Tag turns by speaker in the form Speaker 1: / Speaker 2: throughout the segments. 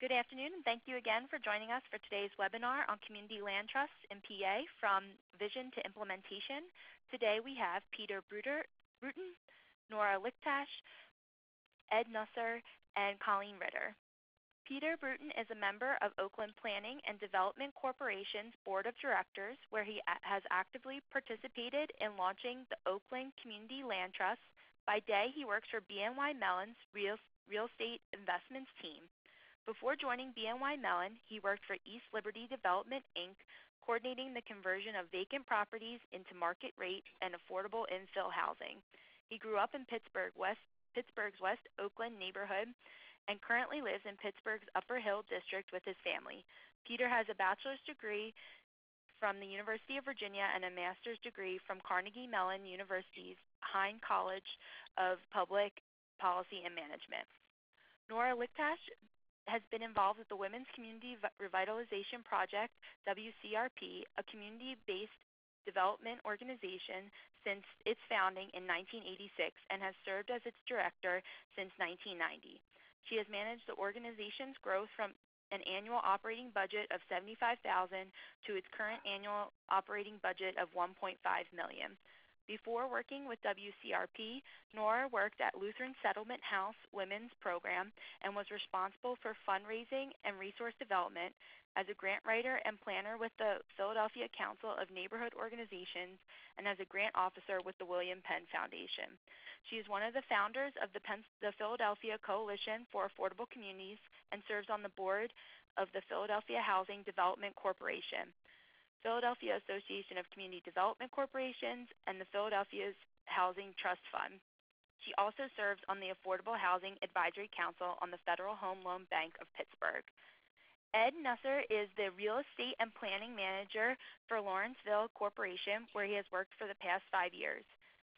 Speaker 1: Good afternoon, and thank you again for joining us for today's webinar on community land trusts in PA from vision to implementation. Today we have Peter Brewton, Nora Lichtash, Ed Nusser, and Colleen Ritter. Peter Brewton is a member of Oakland Planning and Development Corporation's Board of Directors, where he has actively participated in launching the Oakland Community Land Trust. By day, he works for BNY Mellon's Real Estate Investments team. Before joining BNY Mellon, he worked for East Liberty Development, Inc., coordinating the conversion of vacant properties into market rate and affordable infill housing. He grew up in Pittsburgh's West Oakland neighborhood and currently lives in Pittsburgh's Upper Hill District with his family. Peter has a bachelor's degree from the University of Virginia and a master's degree from Carnegie Mellon University's Hine College of Public Policy and Management. Nora Lichtash has been involved with the Women's Community Revitalization Project, WCRP, a community-based development organization since its founding in 1986 and has served as its director since 1990. She has managed the organization's growth from an annual operating budget of $75,000 to its current annual operating budget of $1.5 million. Before working with WCRP, Nora worked at Lutheran Settlement House Women's Program and was responsible for fundraising and resource development as a grant writer and planner with the Philadelphia Council of Neighborhood Organizations and as a grant officer with the William Penn Foundation. She is one of the founders of the Philadelphia Coalition for Affordable Communities and serves on the board of the Philadelphia Housing Development Corporation, Philadelphia Association of Community Development Corporations, and the Philadelphia's Housing Trust Fund. She also serves on the Affordable Housing Advisory Council on the Federal Home Loan Bank of Pittsburgh. Ed Nusser is the Real Estate and Planning Manager for Lawrenceville Corporation, where he has worked for the past 5 years.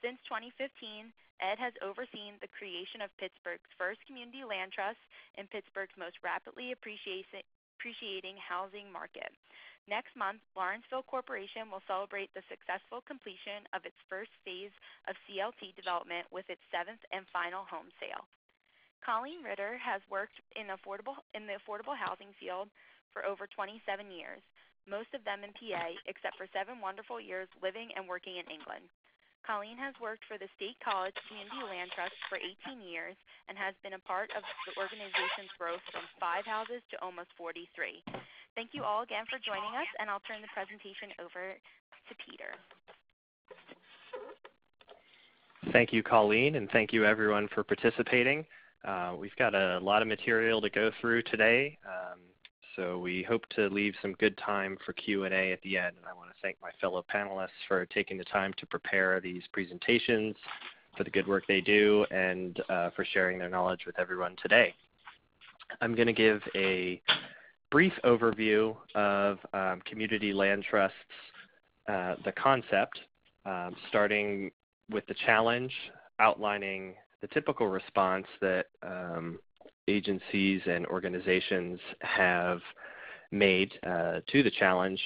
Speaker 1: Since 2015, Ed has overseen the creation of Pittsburgh's first community land trust in Pittsburgh's most rapidly appreciating housing market. Next month, Lawrenceville Corporation will celebrate the successful completion of its first phase of CLT development with its 7th and final home sale. Colleen Ritter has worked in the affordable housing field for over 27 years, most of them in PA, except for 7 wonderful years living and working in England. Colleen has worked for the State College Community Land Trust for 18 years and has been a part of the organization's growth from 5 houses to almost 43. Thank you all again for joining us, and I'll turn the presentation over to Peter.
Speaker 2: Thank you, Colleen, and thank you everyone for participating. We've got a lot of material to go through today, so we hope to leave some good time for Q&A at the end. And I want to thank my fellow panelists for taking the time to prepare these presentations, for the good work they do, and for sharing their knowledge with everyone today. I'm going to give a brief overview of community land trusts, the concept, starting with the challenge, outlining the typical response that agencies and organizations have made to the challenge,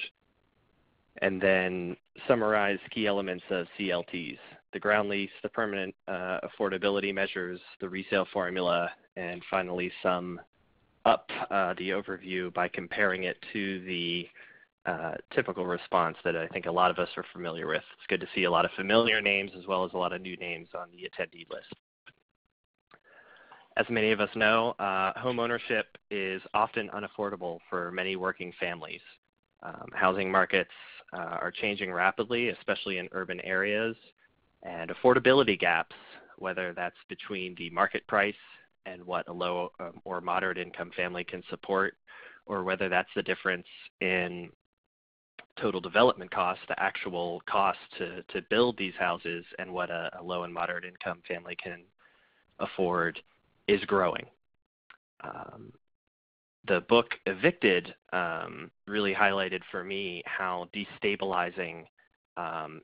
Speaker 2: and then summarize key elements of CLTs, the ground lease, the permanent affordability measures, the resale formula, and finally sum up the overview by comparing it to the typical response that I think a lot of us are familiar with. It's good to see a lot of familiar names as well as a lot of new names on the attendee list. As many of us know, homeownership is often unaffordable for many working families. Housing markets are changing rapidly, especially in urban areas, and affordability gaps, whether that's between the market price and what a low or moderate income family can support, or whether that's the difference in total development cost, the actual cost to build these houses, and what a low and moderate income family can afford, is growing. The book Evicted really highlighted for me how destabilizing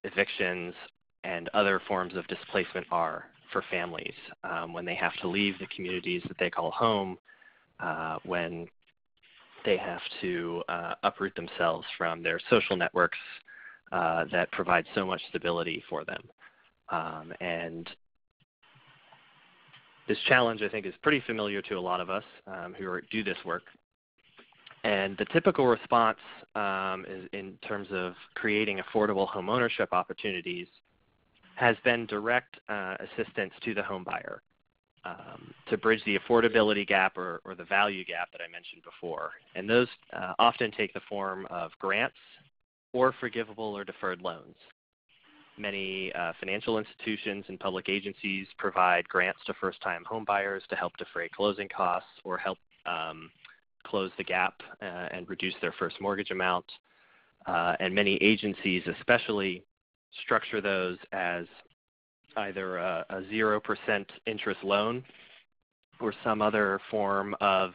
Speaker 2: evictions and other forms of displacement are for families when they have to leave the communities that they call home, when they have to uproot themselves from their social networks that provide so much stability for them. And this challenge, I think, is pretty familiar to a lot of us who do this work. And the typical response is in terms of creating affordable homeownership opportunities has been direct assistance to the home buyer to bridge the affordability gap or the value gap that I mentioned before. And those often take the form of grants or forgivable or deferred loans. Many financial institutions and public agencies provide grants to first-time home buyers to help defray closing costs or help close the gap and reduce their first mortgage amount. And many agencies especially structure those as either a 0% interest loan or some other form of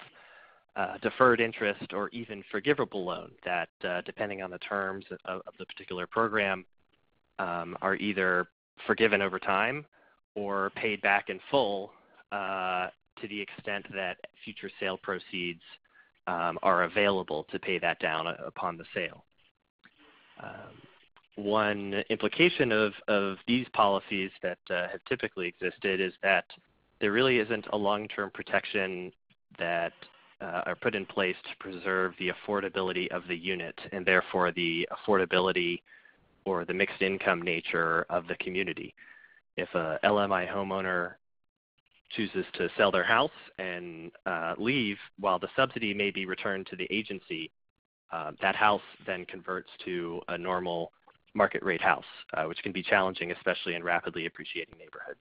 Speaker 2: deferred interest or even forgivable loan that, depending on the terms of the particular program, are either forgiven over time or paid back in full to the extent that future sale proceeds are available to pay that down upon the sale. One implication of these policies that have typically existed is that there really isn't a long-term protection that are put in place to preserve the affordability of the unit and therefore the affordability or the mixed income nature of the community. If a LMI homeowner chooses to sell their house and leave, while the subsidy may be returned to the agency, that house then converts to a normal market rate house, which can be challenging, especially in rapidly appreciating neighborhoods.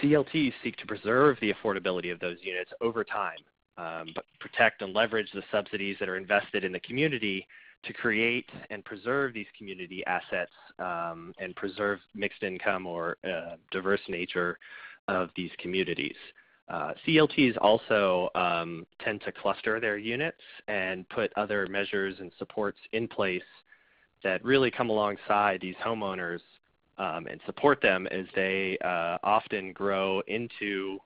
Speaker 2: CLTs seek to preserve the affordability of those units over time, but protect and leverage the subsidies that are invested in the community to create and preserve these community assets and preserve mixed income or diverse nature of these communities. CLTs also tend to cluster their units and put other measures and supports in place that really come alongside these homeowners and support them as they often grow into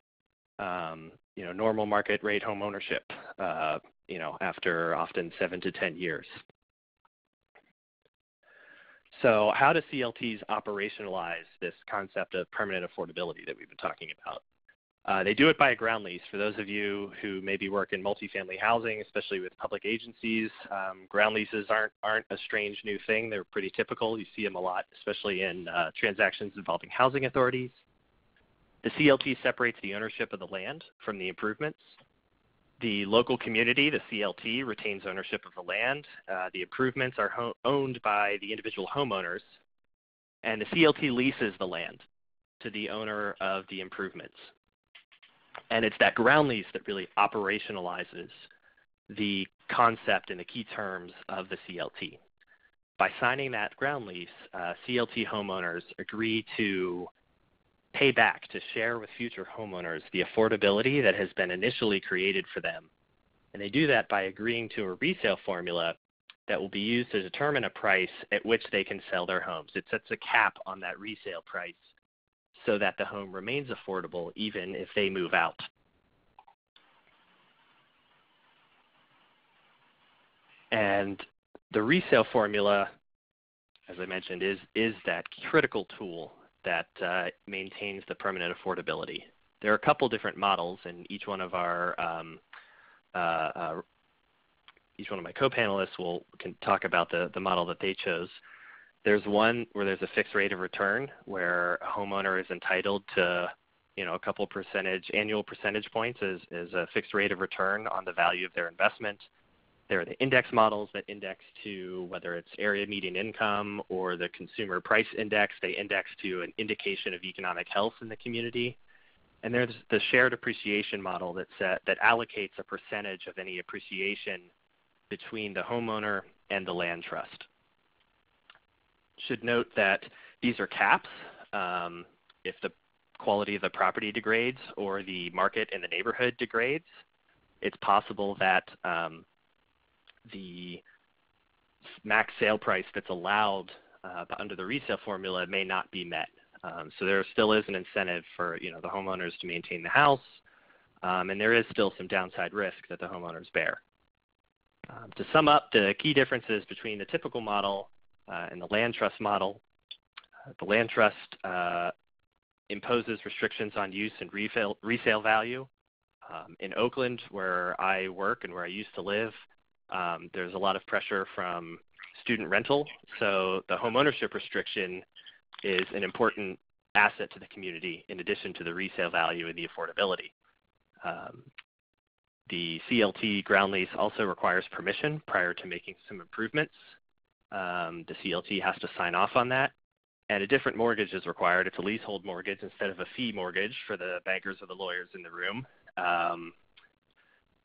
Speaker 2: normal market rate home ownership after often 7 to 10 years. So how do CLTs operationalize this concept of permanent affordability that we've been talking about? They do it by a ground lease. For those of you who maybe work in multifamily housing, especially with public agencies, ground leases aren't a strange new thing. They're pretty typical. You see them a lot, especially in transactions involving housing authorities. The CLT separates the ownership of the land from the improvements. The local community, the CLT, retains ownership of the land. The improvements are owned by the individual homeowners, and the CLT leases the land to the owner of the improvements. And it's that ground lease that really operationalizes the concept and the key terms of the CLT. By signing that ground lease, CLT homeowners agree to pay back to share with future homeowners the affordability that has been initially created for them. And they do that by agreeing to a resale formula that will be used to determine a price at which they can sell their homes. It sets a cap on that resale price so that the home remains affordable even if they move out. And the resale formula, as I mentioned, is that critical tool that maintains the permanent affordability. There are a couple different models, and each one of my co-panelists can talk about the model that they chose. There's one where there's a fixed rate of return, where a homeowner is entitled to a couple annual percentage points as a fixed rate of return on the value of their investment. There are the index models that index to whether it's area median income or the consumer price index. They index to an indication of economic health in the community. And there's the shared appreciation model that allocates a percentage of any appreciation between the homeowner and the land trust. Should note that these are caps. If the quality of the property degrades or the market in the neighborhood degrades, it's possible that the max sale price that's allowed under the resale formula may not be met. So there still is an incentive for the homeowners to maintain the house, and there is still some downside risk that the homeowners bear. To sum up the key differences between the typical model and the land trust model, the land trust imposes restrictions on use and resale value. In Oakland, where I work and where I used to live, there's a lot of pressure from student rental, so the homeownership restriction is an important asset to the community in addition to the resale value and the affordability. The CLT ground lease also requires permission prior to making some improvements. The CLT has to sign off on that, and a different mortgage is required. It's a leasehold mortgage instead of a fee mortgage for the bankers or the lawyers in the room.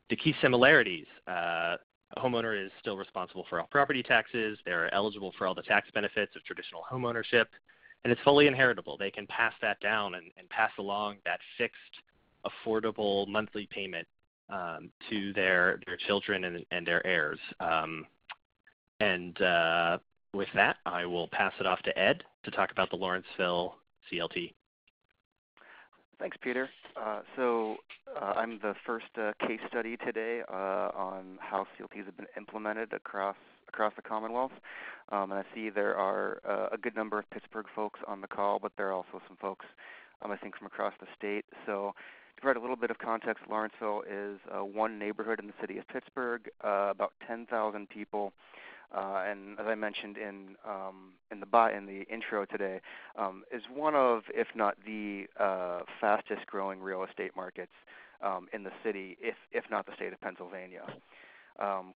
Speaker 2: The key similarities, a homeowner is still responsible for all property taxes. They're eligible for all the tax benefits of traditional homeownership, and it's fully inheritable. They can pass that down and pass along that fixed, affordable monthly payment to their children and their heirs. With that, I will pass it off to Ed to talk about the Lawrenceville CLT.
Speaker 3: Thanks, Peter. I'm the first case study today on how CLTs have been implemented across the Commonwealth. And I see there are a good number of Pittsburgh folks on the call, but there are also some folks, I think, from across the state. So to provide a little bit of context, Lawrenceville is one neighborhood in the city of Pittsburgh, about 10,000 people. And as I mentioned in the intro today, is one of, if not the fastest growing real estate markets in the city, if not the state of Pennsylvania.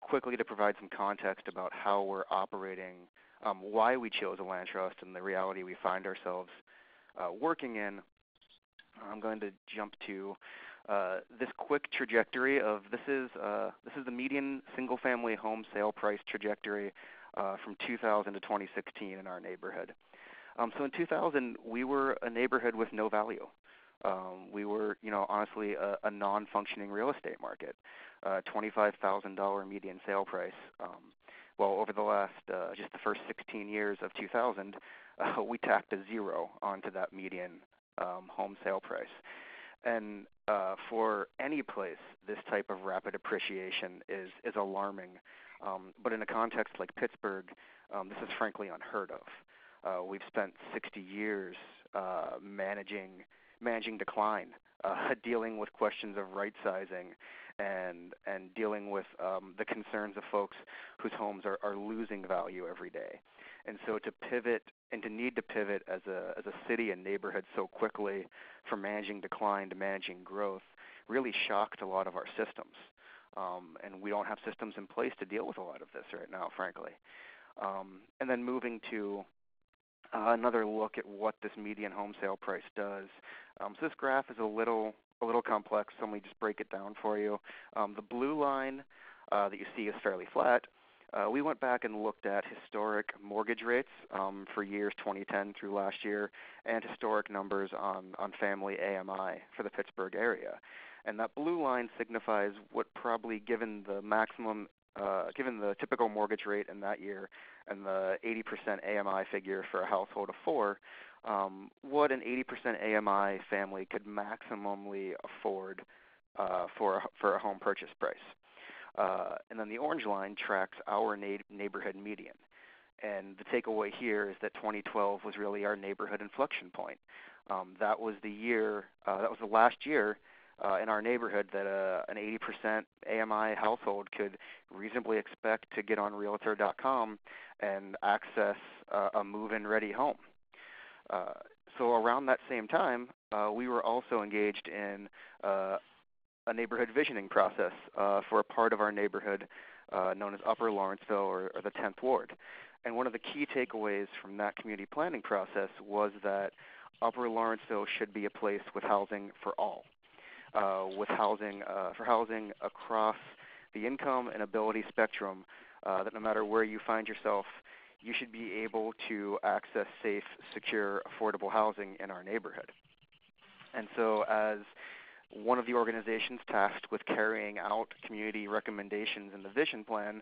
Speaker 3: Quickly to provide some context about how we're operating, why we chose a land trust, and the reality we find ourselves working in, I'm going to jump to this quick trajectory of this is the median single-family home sale price trajectory from 2000 to 2016 in our neighborhood. So in 2000, we were a neighborhood with no value. We were, honestly, a non-functioning real estate market, $25,000 median sale price. Well, over the last, just the first 16 years of 2000, we tacked a zero onto that median home sale price. And for any place, this type of rapid appreciation is alarming. But in a context like Pittsburgh, this is frankly unheard of. We've spent 60 years managing decline, dealing with questions of right sizing, and dealing with the concerns of folks whose homes are losing value every day. And so to pivot and to need to pivot as a city and neighborhood so quickly from managing decline to managing growth really shocked a lot of our systems. And we don't have systems in place to deal with a lot of this right now, frankly. And then moving to another look at what this median home sale price does. So this graph is a little complex, so let me just break it down for you. The blue line that you see is fairly flat. We went back and looked at historic mortgage rates for years 2010 through last year and historic numbers on family AMI for the Pittsburgh area. And that blue line signifies what probably, given the typical mortgage rate in that year and the 80% AMI figure for a household of four, what an 80% AMI family could maximally afford for a home purchase price. And then the orange line tracks our neighborhood median. And the takeaway here is that 2012 was really our neighborhood inflection point. That was the year, that was the last year in our neighborhood that an 80% AMI household could reasonably expect to get on Realtor.com and access a move-in ready home. So around that same time, we were also engaged in a neighborhood visioning process for a part of our neighborhood known as Upper Lawrenceville or the 10th Ward. And one of the key takeaways from that community planning process was that Upper Lawrenceville should be a place with housing for all, with housing across the income and ability spectrum, that no matter where you find yourself, you should be able to access safe, secure, affordable housing in our neighborhood. And so as one of the organizations tasked with carrying out community recommendations in the vision plan,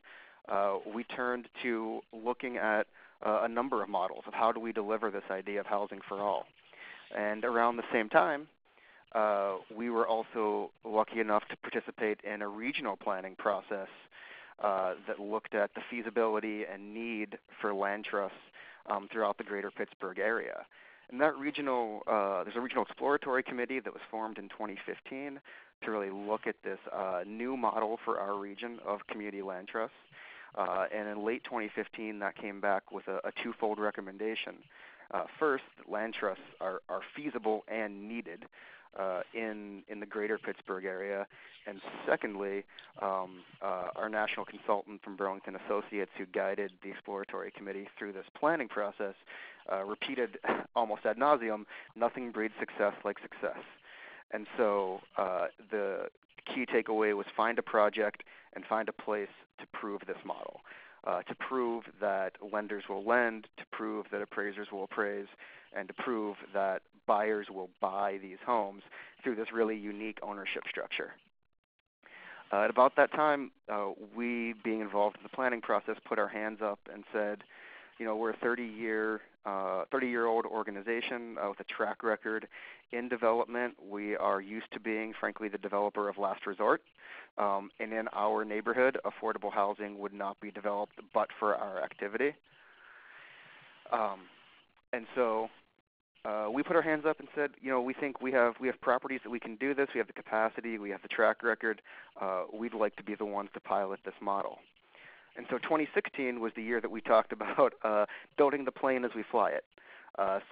Speaker 3: we turned to looking at a number of models of how do we deliver this idea of housing for all. And around the same time, we were also lucky enough to participate in a regional planning process that looked at the feasibility and need for land trusts throughout the greater Pittsburgh area. And that there's a regional exploratory committee that was formed in 2015 to really look at this new model for our region of community land trusts. And in late 2015, that came back with a twofold recommendation. First, that land trusts are feasible and needed in the greater Pittsburgh area. And secondly, our national consultant from Burlington Associates, who guided the exploratory committee through this planning process, repeated almost ad nauseum, nothing breeds success like success. And so the key takeaway was find a project and find a place to prove this model, to prove that lenders will lend, to prove that appraisers will appraise, and to prove that buyers will buy these homes through this really unique ownership structure. At about that time, we, being involved in the planning process, put our hands up and said, we're a 30-year-old organization with a track record in development. We are used to being, frankly, the developer of last resort. And in our neighborhood, affordable housing would not be developed but for our activity. And so we put our hands up and said, we think we have properties that we can do this. We have the capacity. We have the track record. We'd like to be the ones to pilot this model. And so 2016 was the year that we talked about building the plane as we fly it.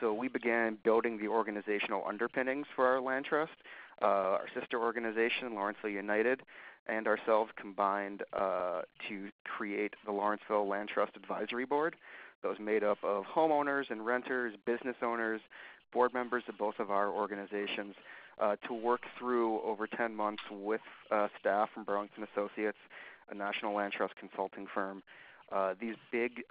Speaker 3: So we began building the organizational underpinnings for our land trust. Our sister organization, Lawrenceville United, and ourselves combined to create the Lawrenceville Land Trust Advisory Board that was made up of homeowners and renters, business owners, board members of both of our organizations to work through over 10 months with staff from Burlington Associates, a national land trust consulting firm, these big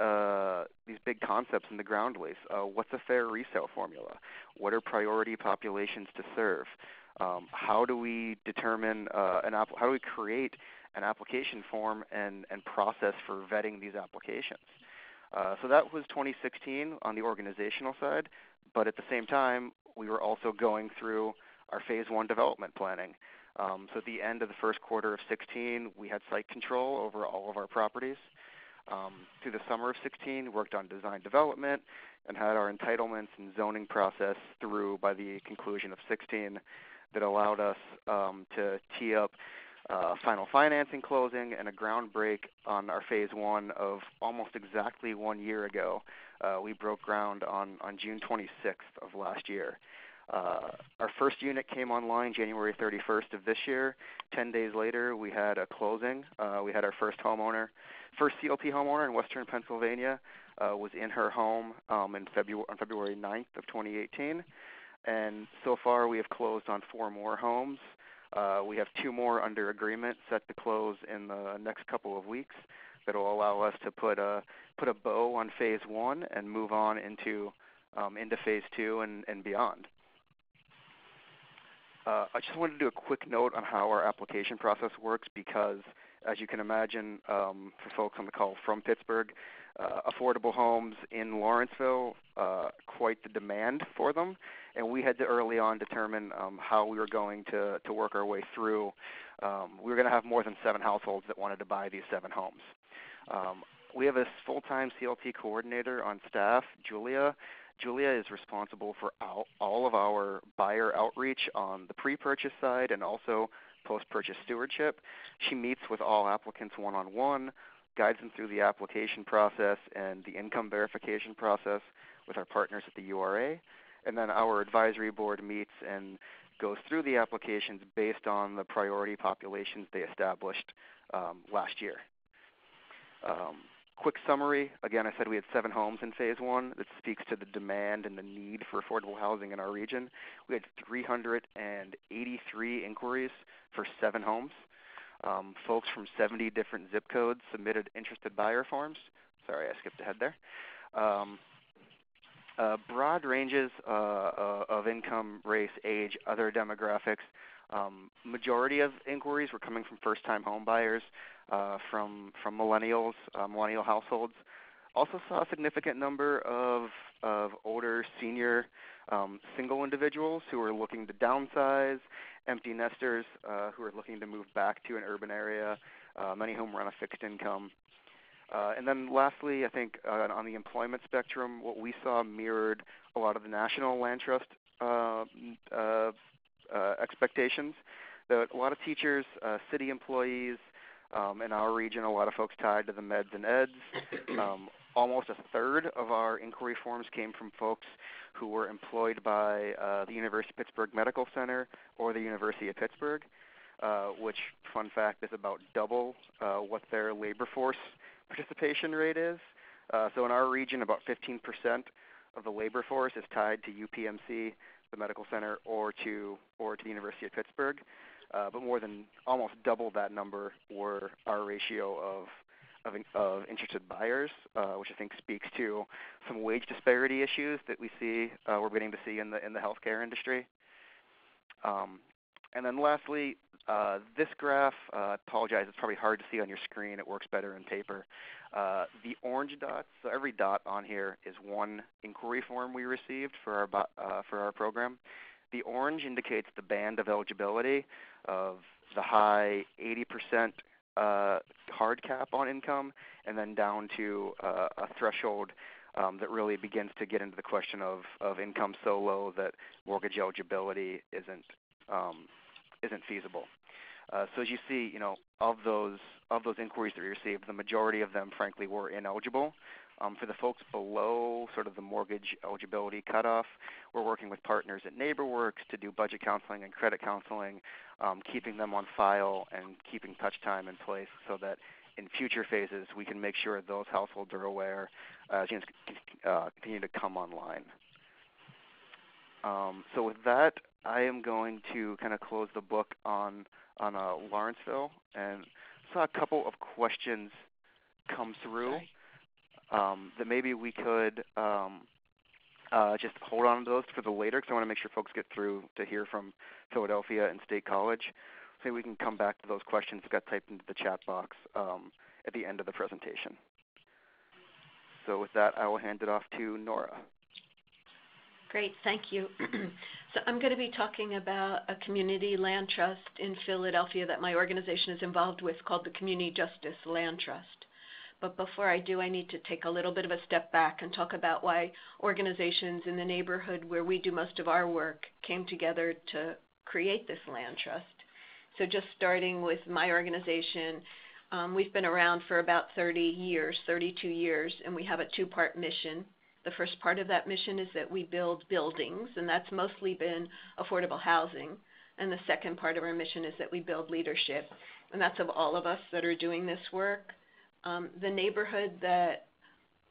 Speaker 3: concepts in the ground lease. What's a fair resale formula? What are priority populations to serve? How do we determine how do we create an application form and process for vetting these applications? So that was 2016 on the organizational side, but at the same time, we were also going through our phase 1 development planning. So at the end of the first quarter of 16, we had site control over all of our properties. Through the summer of 16, worked on design development and had our entitlements and zoning process through by the conclusion of 16 that allowed us to tee up final financing closing and a ground break on our phase 1 of almost exactly 1 year ago. We broke ground on June 26th of last year. Our first unit came online January 31st of this year. 10 days later, we had a closing. We had our first CLT homeowner in Western Pennsylvania was in her home on February 9th of 2018. And so far, we have closed on 4 more homes. We have 2 more under agreement set to close in the next couple of weeks that will allow us to put a bow on phase 1 and move on into phase 2 and beyond. I just wanted to do a quick note on how our application process works because, as you can imagine, for folks on the call from Pittsburgh, affordable homes in Lawrenceville, quite the demand for them, and we had to early on determine how we were going to work our way through. We were going to have more than 7 households that wanted to buy these 7 homes. We have a full-time CLT coordinator on staff, Julia. Julia is responsible for all of our buyer outreach on the pre-purchase side and also post-purchase stewardship. She meets with all applicants one-on-one, guides them through the application process and the income verification process with our partners at the URA. And then our advisory board meets and goes through the applications based on the priority populations they established last year. Quick summary, again, I said we had 7 homes in phase 1. That speaks to the demand and the need for affordable housing in our region. We had 383 inquiries for 7 homes. Folks from 70 different zip codes submitted interested buyer forms. Sorry, I skipped ahead there. Broad ranges of income, race, age, other demographics. Majority of inquiries were coming from first-time home buyers, from millennials, millennial households. Also saw a significant number of older, senior, single individuals who are looking to downsize, empty nesters who are looking to move back to an urban area, many of whom were on a fixed income. And then lastly, I think on the employment spectrum, what we saw mirrored a lot of the national land trust expectations. That a lot of teachers, city employees, in our region, a lot of folks tied to the meds and eds. Almost a third of our inquiry forms came from folks who were employed by the University of Pittsburgh Medical Center or the University of Pittsburgh, which, fun fact, is about double what their labor force participation rate is. So in our region, about 15% of the labor force is tied to UPMC, the medical center, or to the University of Pittsburgh. But more than almost double that number were our ratio of interested buyers, which I think speaks to some wage disparity issues that we're beginning to see in the healthcare industry. And then lastly, this graph, I apologize, it's probably hard to see on your screen. It works better in paper. The orange dots, so every dot on here is one inquiry form we received for our program. The orange indicates the band of eligibility of the high 80% hard cap on income, and then down to a threshold that really begins to get into the question of income so low that mortgage eligibility isn't feasible. So as you see, of those inquiries that we received, the majority of them, frankly, were ineligible. For the folks below sort of the mortgage eligibility cutoff, we're working with partners at NeighborWorks to do budget counseling and credit counseling, keeping them on file and keeping touch time in place so that in future phases we can make sure those households are aware as units continue to come online. So with that, I am going to kind of close the book on Lawrenceville, and saw a couple of questions come through. That maybe we could just hold on to those for the later, because I want to make sure folks get through to hear from Philadelphia and State College. So we can come back to those questions that got typed into the chat box at the end of the presentation. So with that, I will hand it off to Nora.
Speaker 4: Great, thank you. So I'm going to be talking about a community land trust in Philadelphia that my organization is involved with called the Community Justice Land Trust. But before I do, I need to take a little bit of a step back and talk about why organizations in the neighborhood where we do most of our work came together to create this land trust. So just starting with my organization, we've been around for about 32 years, and we have a two-part mission. The first part of that mission is that we build buildings, and that's mostly been affordable housing. And the second part of our mission is that we build leadership, and that's of all of us that are doing this work. The neighborhood that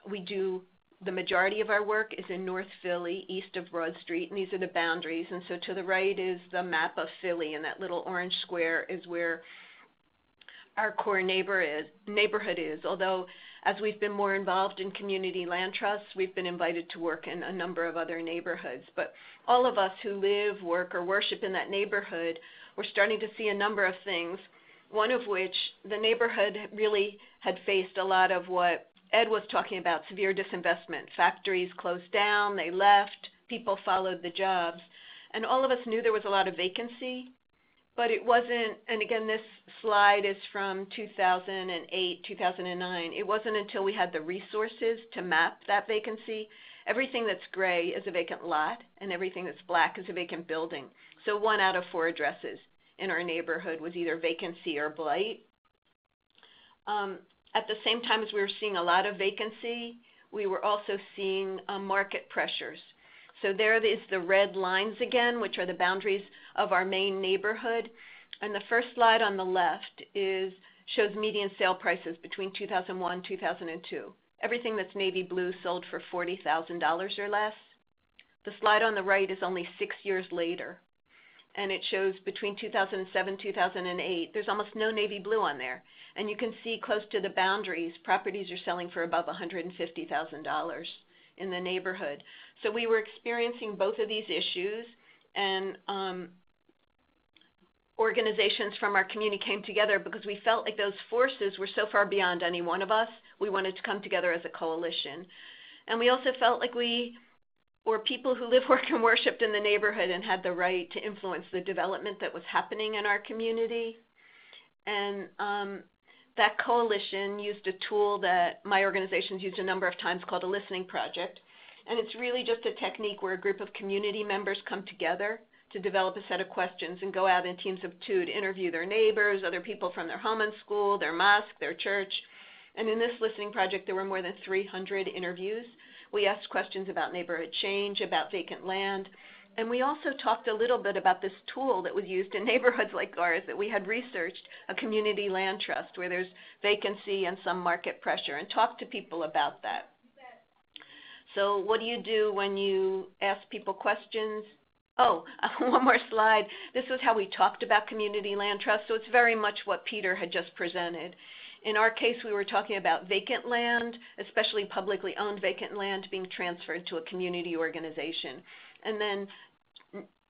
Speaker 4: we do the majority of our work is in North Philly, east of Broad Street, and these are the boundaries. And so to the right is the map of Philly, and that little orange square is where our core neighborhood is. Although, as we've been more involved in community land trusts, we've been invited to work in a number of other neighborhoods. But all of us who live, work, or worship in that neighborhood, we're starting to see a number of things, one of which the neighborhood really had faced a lot of what Ed was talking about, severe disinvestment. Factories closed down, they left, people followed the jobs. And all of us knew there was a lot of vacancy, but it wasn't, and again, this slide is from 2008, 2009. It wasn't until we had the resources to map that vacancy. Everything that's gray is a vacant lot, and everything that's black is a vacant building. So 1 out of 4 addresses in our neighborhood was either vacancy or blight. At the same time as we were seeing a lot of vacancy, we were also seeing market pressures. So there is the red lines again, which are the boundaries of our main neighborhood. And the first slide on the left shows median sale prices between 2001 and 2002. Everything that's navy blue sold for $40,000 or less. The slide on the right is only 6 years later, and it shows between 2007 and 2008, there's almost no navy blue on there. And you can see close to the boundaries, properties are selling for above $150,000 in the neighborhood. So we were experiencing both of these issues, and organizations from our community came together because we felt like those forces were so far beyond any one of us. We wanted to come together as a coalition. And we also felt like we were people who live, work, and worshiped in the neighborhood and had the right to influence the development that was happening in our community. And that coalition used a tool that my organization's used a number of times called a listening project. And it's really just a technique where a group of community members come together to develop a set of questions and go out in teams of 2 to interview their neighbors, other people from their home and school, their mosque, their church. And in this listening project, there were more than 300 interviews. We asked questions about neighborhood change, about vacant land, and we also talked a little bit about this tool that was used in neighborhoods like ours that we had researched, a community land trust, where there's vacancy and some market pressure, and talked to people about that. So what do you do when you ask people questions? Oh, one more slide. This was how we talked about community land trust, so it's very much what Peter had just presented. In our case, we were talking about vacant land, especially publicly owned vacant land, being transferred to a community organization. And then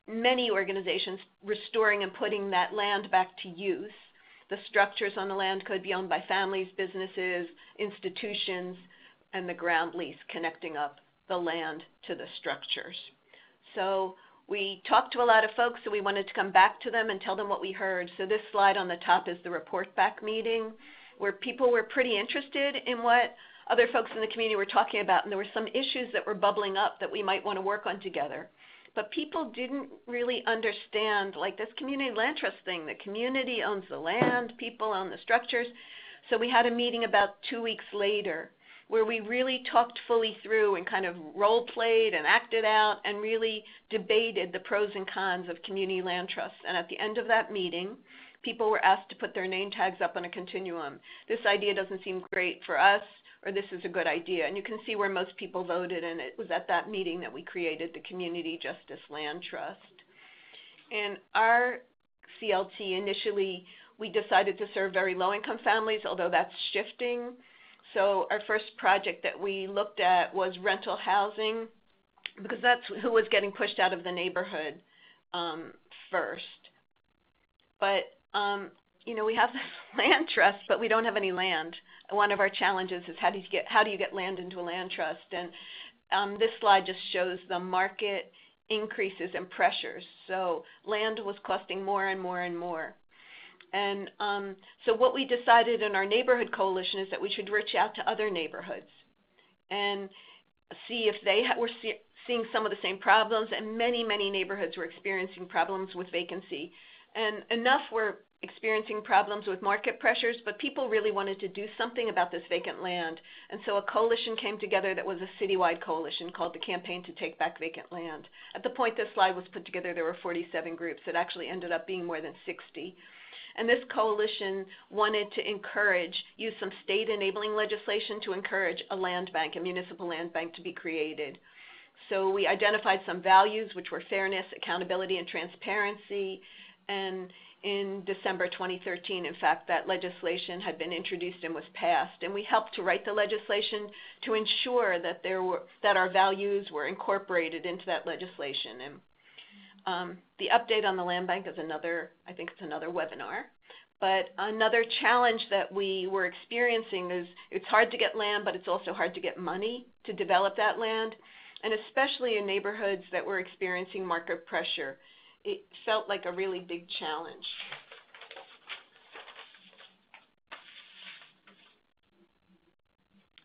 Speaker 4: many organizations restoring and putting that land back to use. The structures on the land could be owned by families, businesses, institutions, and the ground lease connecting up the land to the structures. So we talked to a lot of folks, so we wanted to come back to them and tell them what we heard. So this slide on the top is the report back meeting, where people were pretty interested in what other folks in the community were talking about, and there were some issues that were bubbling up that we might want to work on together. But people didn't really understand, like this community land trust thing. The community owns the land, people own the structures. So we had a meeting about 2 weeks later where we really talked fully through and kind of role-played and acted out and really debated the pros and cons of community land trusts. And at the end of that meeting, people were asked to put their name tags up on a continuum. This idea doesn't seem great for us, or this is a good idea. And you can see where most people voted, and it was at that meeting that we created the Community Justice Land Trust. In our CLT, initially, we decided to serve very low-income families, although that's shifting. So our first project that we looked at was rental housing, because that's who was getting pushed out of the neighborhood first. But you know, we have this land trust, but we don't have any land. One of our challenges is how do you get land into a land trust? And this slide just shows the market increases and pressures. So land was costing more and more and more. And so what we decided in our neighborhood coalition is that we should reach out to other neighborhoods and see if they were seeing some of the same problems. And many, many neighborhoods were experiencing problems with vacancy. And enough were experiencing problems with market pressures, but people really wanted to do something about this vacant land. And so a coalition came together that was a citywide coalition called the Campaign to Take Back Vacant Land. At the point this slide was put together, there were 47 groups. It actually ended up being more than 60. And this coalition wanted to use some state enabling legislation to encourage a land bank, a municipal land bank, to be created. So we identified some values, which were fairness, accountability, and transparency. And in December 2013, in fact, that legislation had been introduced and was passed. And we helped to write the legislation to ensure that our values were incorporated into that legislation. And the update on the land bank is another webinar. But another challenge that we were experiencing is it's hard to get land, but it's also hard to get money to develop that land. And especially in neighborhoods that were experiencing market pressure, it felt like a really big challenge.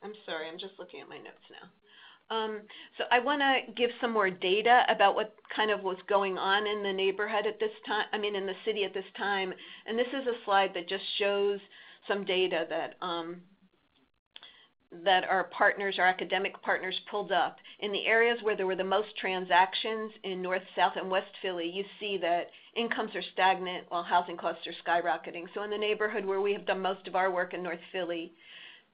Speaker 4: I'm sorry, I'm just looking at my notes now. So I want to give some more data about what kind of was going on in the neighborhood at this time, in the city at this time. And this is a slide that just shows some data that our partners, our academic partners, pulled up. In the areas where there were the most transactions in North, South, and West Philly, you see that incomes are stagnant while housing costs are skyrocketing. So in the neighborhood where we have done most of our work in North Philly,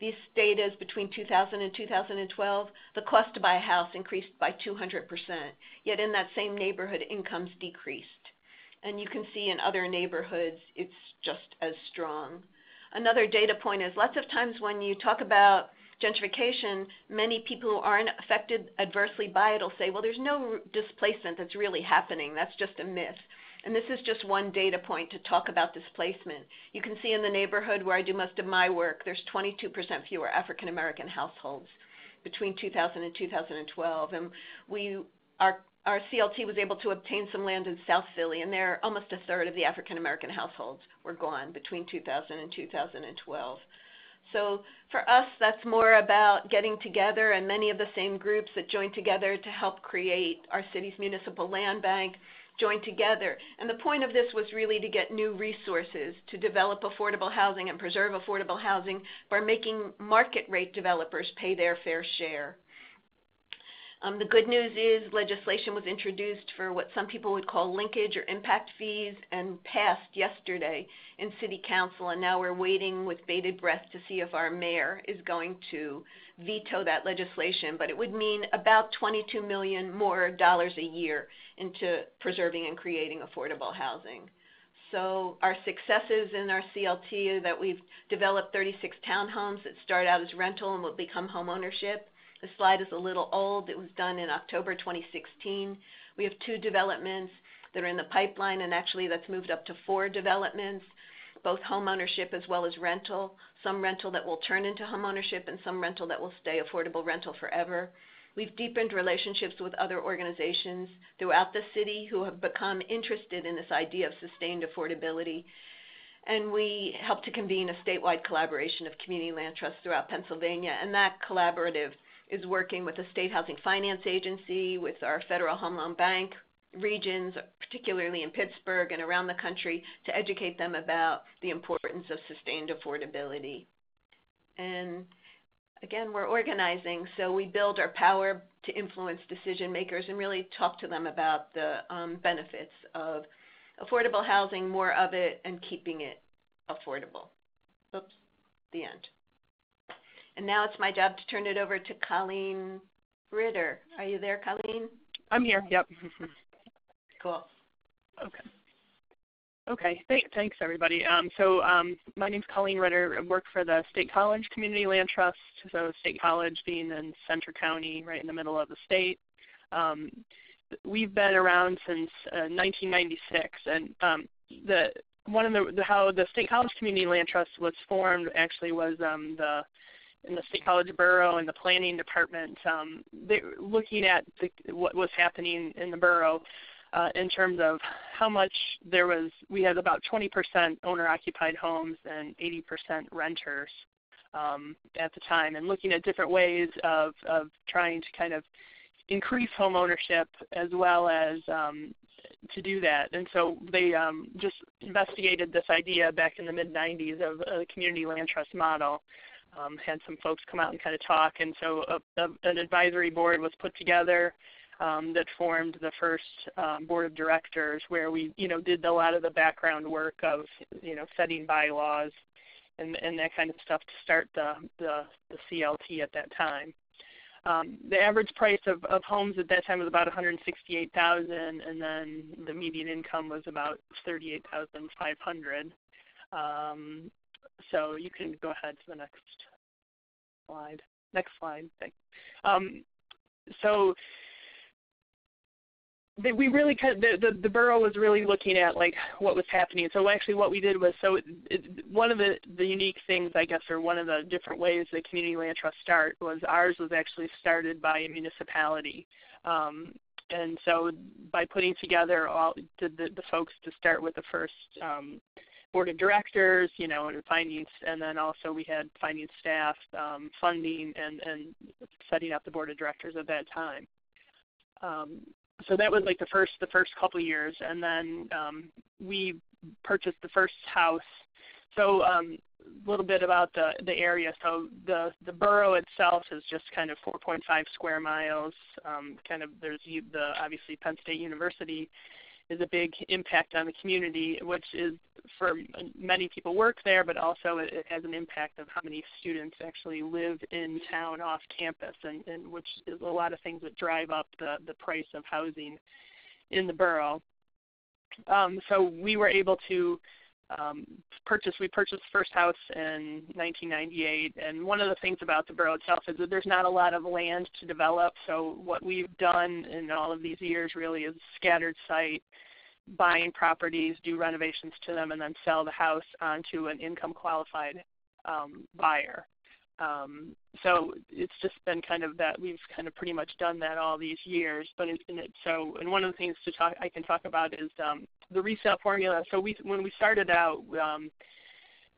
Speaker 4: these data is between 2000 and 2012, the cost to buy a house increased by 200%. Yet in that same neighborhood, incomes decreased. And you can see in other neighborhoods, it's just as strong. Another data point is lots of times when you talk about gentrification, many people who aren't affected adversely by it will say, well, there's no displacement that's really happening. That's just a myth. And this is just one data point to talk about displacement. You can see in the neighborhood where I do most of my work, there's 22% fewer African American households between 2000 and 2012. And our CLT was able to obtain some land in South Philly, and there almost a third of the African American households were gone between 2000 and 2012. So for us, that's more about getting together, and many of the same groups that joined together to help create our city's municipal land bank joined together. And the point of this was really to get new resources to develop affordable housing and preserve affordable housing by making market rate developers pay their fair share. The good news is legislation was introduced for what some people would call linkage or impact fees and passed yesterday in City Council, and now we're waiting with bated breath to see if our mayor is going to veto that legislation. But it would mean about $22 million more dollars a year into preserving and creating affordable housing. So our successes in our CLT are that we've developed 36 townhomes that start out as rental and will become homeownership. The slide is a little old. It was done in October 2016. We have 2 developments that are in the pipeline, and actually that's moved up to 4 developments, both homeownership as well as rental, some rental that will turn into homeownership and some rental that will stay affordable rental forever. We've deepened relationships with other organizations throughout the city who have become interested in this idea of sustained affordability. And we helped to convene a statewide collaboration of community land trusts throughout Pennsylvania, and that collaborative is working with the State Housing Finance Agency, with our Federal Home Loan Bank regions, particularly in Pittsburgh and around the country, to educate them about the importance of sustained affordability. And again, we're organizing, so we build our power to influence decision makers and really talk to them about the benefits of affordable housing, more of it, and keeping it affordable. Oops, the end. And now it's my job to turn it over to Colleen Ritter. Are you there, Colleen?
Speaker 5: I'm here, yep.
Speaker 4: Cool.
Speaker 5: Okay, thanks everybody. My name's Colleen Ritter. I work for the State College Community Land Trust, so State College being in Centre County, right in the middle of the state. We've been around since 1996, and how the State College Community Land Trust was formed actually was in the State College Borough and the Planning Department, looking at what was happening in the borough in terms of how much we had about 20% owner-occupied homes and 80% renters at the time, and looking at different ways of trying to kind of increase home ownership as well as to do that. And so they just investigated this idea back in the mid-90s of a community land trust model. Had some folks come out and kind of talk, and so an advisory board was put together that formed the first board of directors, where we did a lot of the background work of setting bylaws and that kind of stuff to start the CLT at that time. The average price of homes at that time was about $168,000, and then the median income was about $38,500. So you can go ahead to the next slide. Next slide, thanks. We really the borough was really looking at like what was happening. So actually what we did was, one of the unique things, I guess, or one of the different ways that community land trusts start was ours was actually started by a municipality. And so by putting together all the folks to start with the first board of directors, and finding, and then also we had finding staff, funding, and setting up the board of directors at that time. So that was like the first couple of years, and then we purchased the first house. So a little bit about the area. So the borough itself is just kind of 4.5 square miles. There's obviously Penn State University is a big impact on the community, which is for many people work there, but also it has an impact of how many students actually live in town off campus, and which is a lot of things that drive up the price of housing in the borough. So we were able to we purchased the first house in 1998, and one of the things about the borough itself is that there's not a lot of land to develop. So what we've done in all of these years really is scattered site, buying properties, do renovations to them, and then sell the house onto an income qualified buyer. So it's just been kind of that we've kind of pretty much done that all these years. But and one of the things I can talk about is the resale formula. So when we started out,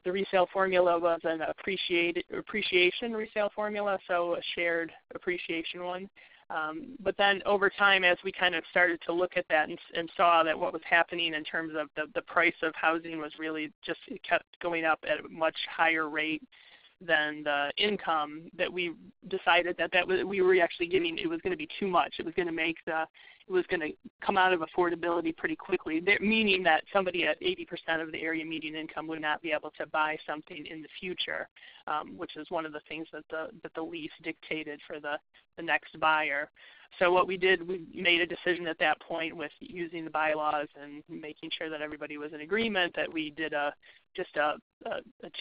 Speaker 5: the resale formula was an appreciation resale formula, so a shared appreciation one. But then over time, as we kind of started to look at that and saw that what was happening in terms of the price of housing was really just, it kept going up at a much higher rate than the income, that we decided that we were actually getting, it was going to be too much. It was going to it was going to come out of affordability pretty quickly, meaning that somebody at 80% of the area median income would not be able to buy something in the future, which is one of the things that the lease dictated for the next buyer. So what we did, we made a decision at that point with using the bylaws and making sure that everybody was in agreement that we did just a 2%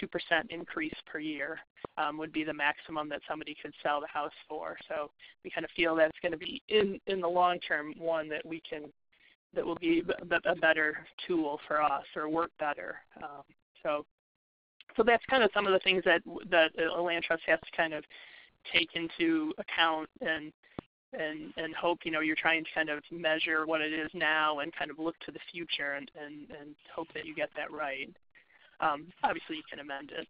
Speaker 5: increase per year would be the maximum that somebody could sell the house for. So we kind of feel that's going to be in the long term one that will be a better tool for us, or work better. So that's kind of some of the things that a land trust has to kind of take into account and hope, you're trying to kind of measure what it is now and kind of look to the future and hope that you get that right. Obviously, you can amend it.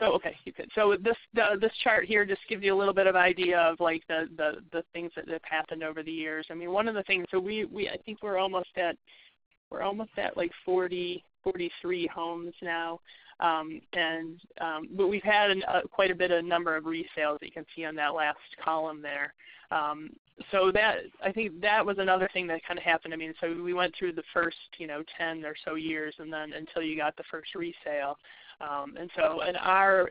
Speaker 5: Okay, you could. So this chart here just gives you a little bit of idea of like the things that have happened over the years. I mean, one of the things, so I think we're almost at like 43 homes now, but we've had quite a bit of number of resales that you can see on that last column there. So I think that was another thing that kind of happened. I mean, so we went through the first 10 or so years, and then until you got the first resale. And so in our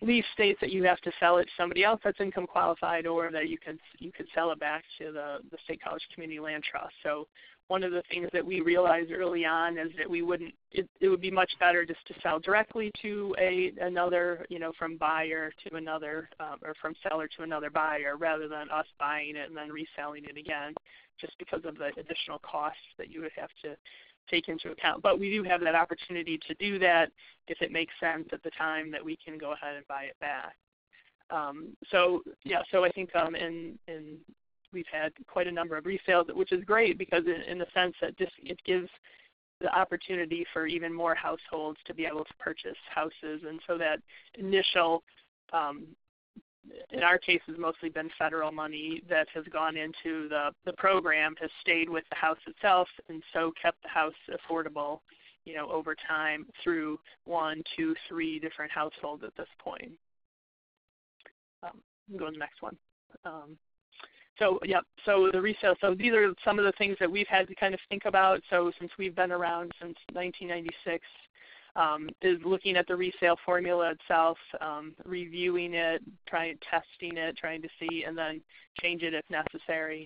Speaker 5: lease states that you have to sell it to somebody else that's income qualified, or that you could sell it back to the State College Community Land Trust. So one of the things that we realized early on is that it would be much better just to sell directly to another, from buyer to another, or from seller to another buyer, rather than us buying it and then reselling it again, just because of the additional costs that you would have to take into account. But we do have that opportunity to do that if it makes sense at the time that we can go ahead and buy it back. So I think we've had quite a number of resales, which is great because in the sense that it gives the opportunity for even more households to be able to purchase houses. And so that initial, in our case, has mostly been federal money that has gone into the program, has stayed with the house itself, and so kept the house affordable, over time through 1, 2, 3 different households at this point. Go to the next one. So the resale, so these are some of the things that we've had to kind of think about. So since we've been around since 1996, is looking at the resale formula itself, reviewing it, testing it, trying to see, and then change it if necessary.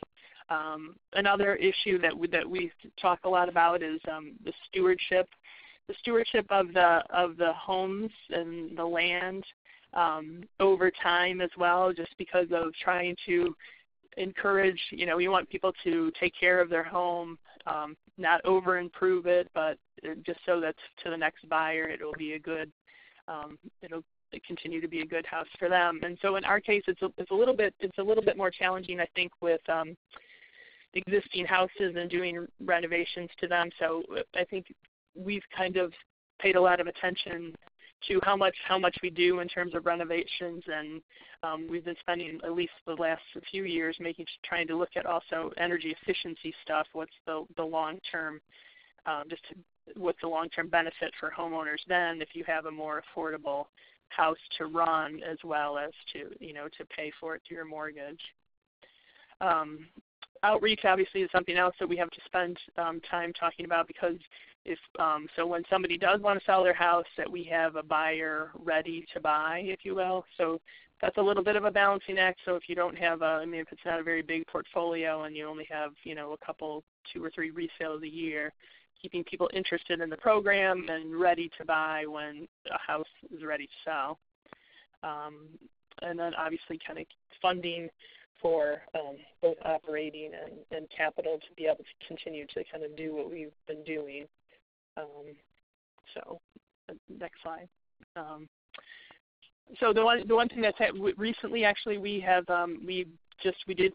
Speaker 5: Another issue that we talk a lot about is the stewardship of the homes and the land over time as well, just because of trying to encourage, you want people to take care of their home, not over improve it, but just so that to the next buyer it'll be a good, it'll continue to be a good house for them. And so in our case, it's a little bit more challenging, I think, with existing houses and doing renovations to them. So I think we've kind of paid a lot of attention to how much we do in terms of renovations, and we've been spending at least the last few years trying to look at also energy efficiency stuff. What's the long term, what's the long term benefit for homeowners then if you have a more affordable house to run as well as to pay for it through your mortgage. Outreach obviously is something else that we have to spend time talking about, because so when somebody does want to sell their house, that we have a buyer ready to buy, if you will. So that's a little bit of a balancing act. So if you don't have if it's not a very big portfolio and you only have, a couple, 2 or 3 resales a year, keeping people interested in the program and ready to buy when a house is ready to sell. And then obviously kind of funding for both operating and capital to be able to continue to kind of do what we've been doing. So next slide. So the one thing that's recently, actually, we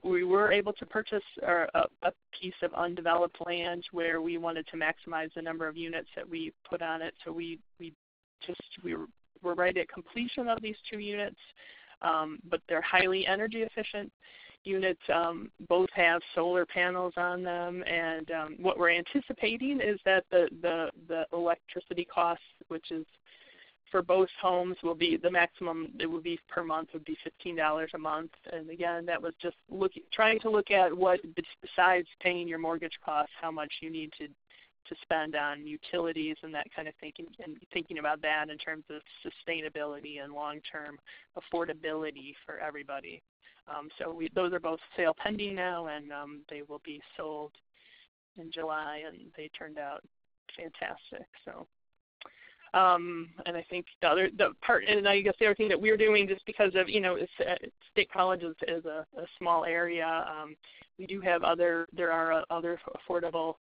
Speaker 5: we were able to purchase a piece of undeveloped land where we wanted to maximize the number of units that we put on it. So we're right at completion of these 2 units, but they're highly energy efficient units. Both have solar panels on them, and what we're anticipating is that the electricity costs, which is for both homes, will be the maximum it would be per month would be $15 a month. And again, that was just trying to look at what, besides paying your mortgage costs, how much you need to spend on utilities and that kind of thinking about that in terms of sustainability and long-term affordability for everybody. So those are both sale pending now, and they will be sold in July, and they turned out fantastic. So, and I think the other thing that we're doing, just because of State College is a small area, we do have there are other affordable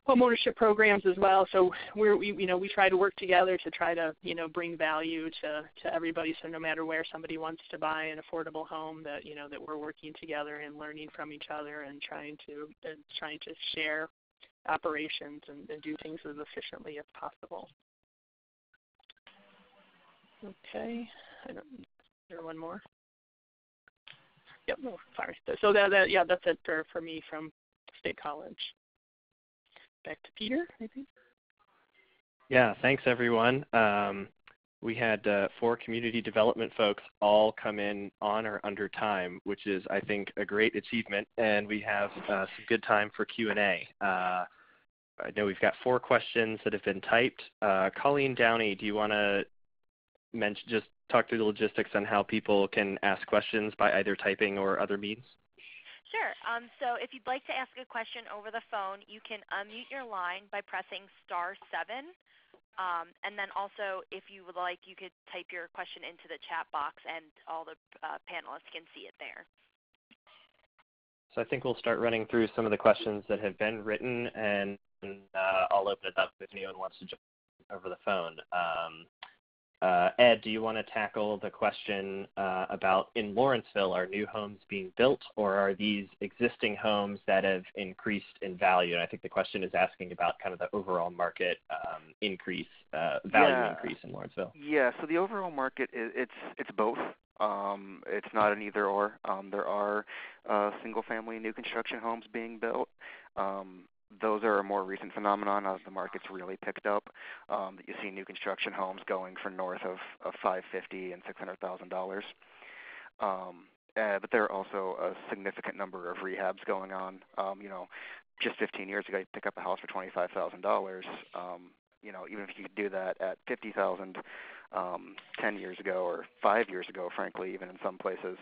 Speaker 5: homeownership programs as well. So we try to work together to try to bring value to everybody. So no matter where somebody wants to buy an affordable home, that that we're working together and learning from each other and trying to share operations and do things as efficiently as possible. Okay, is there one more? Yep. No, sorry. So that's it for me from State College. Back to Peter, I think.
Speaker 2: Yeah, thanks everyone. We had 4 community development folks all come in on or under time, which is, I think, a great achievement, and we have some good time for Q&A. I know we've got 4 questions that have been typed. Colleen Downey, do you want to just talk through the logistics on how people can ask questions by either typing or other means?
Speaker 1: Sure. So if you'd like to ask a question over the phone, you can unmute your line by pressing *7. And then also, if you would like, you could type your question into the chat box, and all the panelists can see it there.
Speaker 2: So I think we'll start running through some of the questions that have been written, and I'll open it up if anyone wants to jump over the phone. Ed, do you want to tackle the question about, in Lawrenceville, are new homes being built, or are these existing homes that have increased in value? And I think the question is asking about kind of the overall market value increase in Lawrenceville.
Speaker 3: Yeah, so the overall market, it's both. It's not an either or. There are single-family new construction homes being built. Those are a more recent phenomenon as the market's really picked up. That you see new construction homes going for north of $550,000 and $600,000. But there are also a significant number of rehabs going on. Just 15 years ago, you pick up a house for $25,000. Even if you could do that at $50,000 10 years ago or 5 years ago, frankly, even in some places,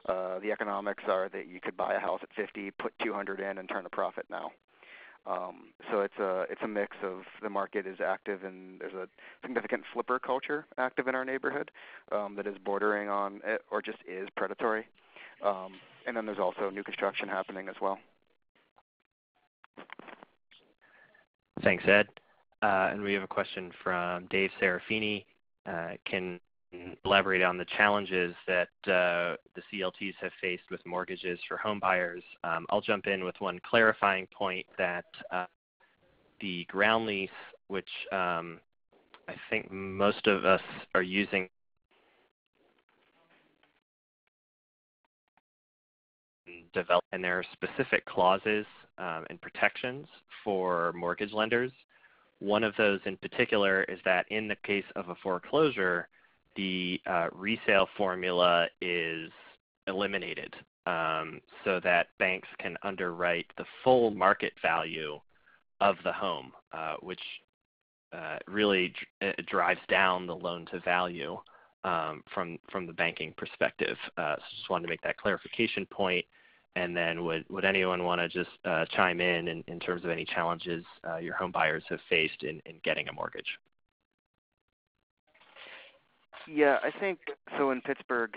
Speaker 3: the economics are that you could buy a house at $50,000, put $200,000 in, and turn a profit now. So it's a mix of the market is active, and there's a significant flipper culture active in our neighborhood that is bordering on it or just is predatory. And then there's also new construction happening as well.
Speaker 2: Thanks, Ed. And we have a question from Dave Serafini. Can elaborate on the challenges that the CLTs have faced with mortgages for home buyers. I'll jump in with one clarifying point that the ground lease, which I think most of us are using, and there are specific clauses and protections for mortgage lenders. One of those in particular is that in the case of a foreclosure, the resale formula is eliminated so that banks can underwrite the full market value of the home, which really drives down the loan to value from the banking perspective. So just wanted to make that clarification point. And then would anyone want to just chime in terms of any challenges your home buyers have faced in getting a mortgage?
Speaker 3: Yeah, I think so. In Pittsburgh,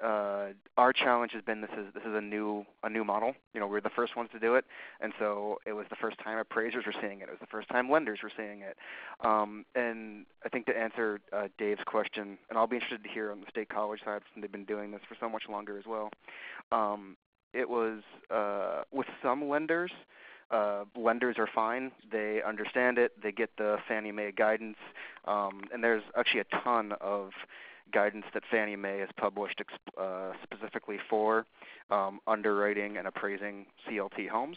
Speaker 3: our challenge has been this is a new model. We're the first ones to do it, and so it was the first time appraisers were seeing it. It was the first time lenders were seeing it. And I think to answer Dave's question, and I'll be interested to hear on the State College side since they've been doing this for so much longer as well. It was with some lenders. Lenders are fine. They understand it. They get the Fannie Mae guidance, and there's actually a ton of guidance that Fannie Mae has published specifically for underwriting and appraising CLT homes.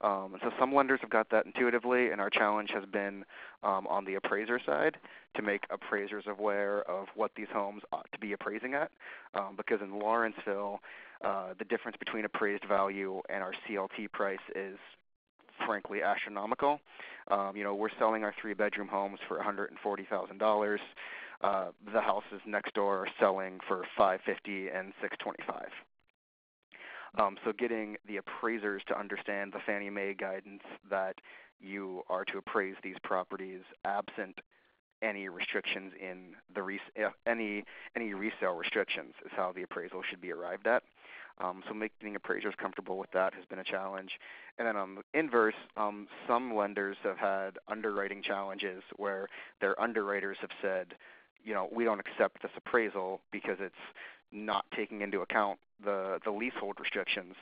Speaker 3: And so some lenders have got that intuitively, and our challenge has been on the appraiser side to make appraisers aware of what these homes ought to be appraising at, because in Lawrenceville, the difference between appraised value and our CLT price is frankly astronomical. We're selling our 3-bedroom homes for $140,000. The houses next door are selling for $550,000 and $625,000. So getting the appraisers to understand the Fannie Mae guidance that you are to appraise these properties absent any restrictions in the any resale restrictions is how the appraisal should be arrived at. So making appraisers comfortable with that has been a challenge. And then on the inverse, some lenders have had underwriting challenges where their underwriters have said, we don't accept this appraisal because it's not taking into account the leasehold restrictions,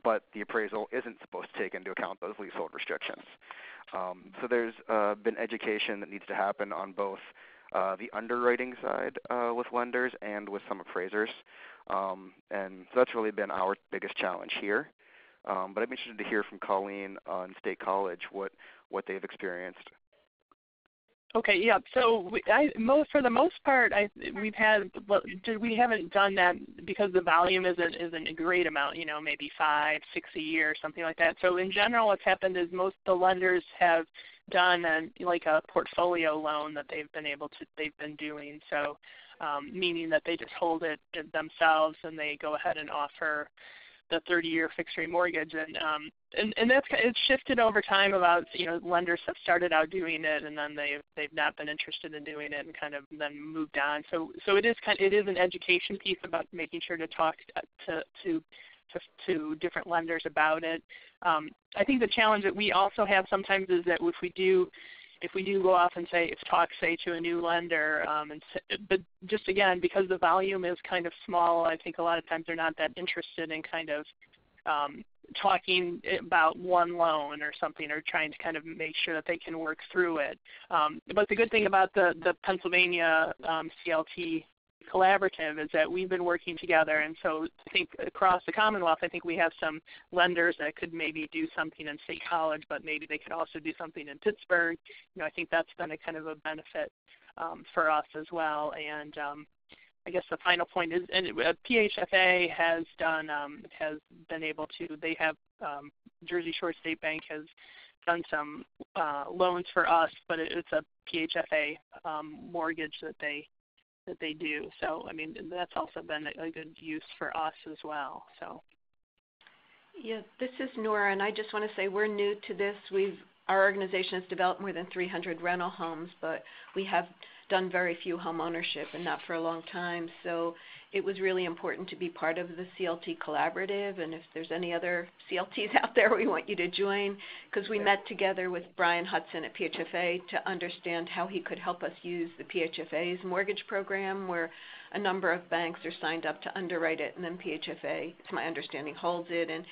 Speaker 3: but the appraisal isn't supposed to take into account those leasehold restrictions. So there's been education that needs to happen on both the underwriting side with lenders and with some appraisers. And so that's really been our biggest challenge here. But I'm interested to hear from Colleen on State College what they've experienced.
Speaker 5: Okay, yeah. So for the most part, we haven't done that because the volume isn't a great amount. Maybe 5, 6 a year, something like that. So in general, what's happened is most of the lenders have done a portfolio loan that they've been doing. So meaning that they just hold it themselves and they go ahead and offer the 30-year fixed-rate mortgage, and that's it's shifted over time. About lenders have started out doing it, and then they've not been interested in doing it, and kind of then moved on. So it is an education piece about making sure to talk to different lenders about it. I think the challenge that we also have sometimes is that if we do go off and talk to a new lender, but just again, because the volume is kind of small, I think a lot of times they're not that interested in kind of talking about one loan or something, or trying to kind of make sure that they can work through it. But the good thing about the Pennsylvania CLT collaborative is that we've been working together, and so I think across the Commonwealth, I think we have some lenders that could maybe do something in State College, but maybe they could also do something in Pittsburgh. I think that's been a kind of a benefit for us as well. And I guess the final point is, and PHFA has been able to. They have Jersey Shore State Bank has done some loans for us, but it's a PHFA mortgage that they do. So, I mean, that's also been a good use for us as well. So.
Speaker 4: Yeah, this is Nora, and I just want to say we're new to this. Our organization has developed more than 300 rental homes, but we have done very few home ownership, and not for a long time. So it was really important to be part of the CLT collaborative, and if there's any other CLTs out there, we want you to join, because we met together with Brian Hudson at PHFA to understand how he could help us use the PHFA's mortgage program, where a number of banks are signed up to underwrite it, and then PHFA, it's my understanding, holds it. And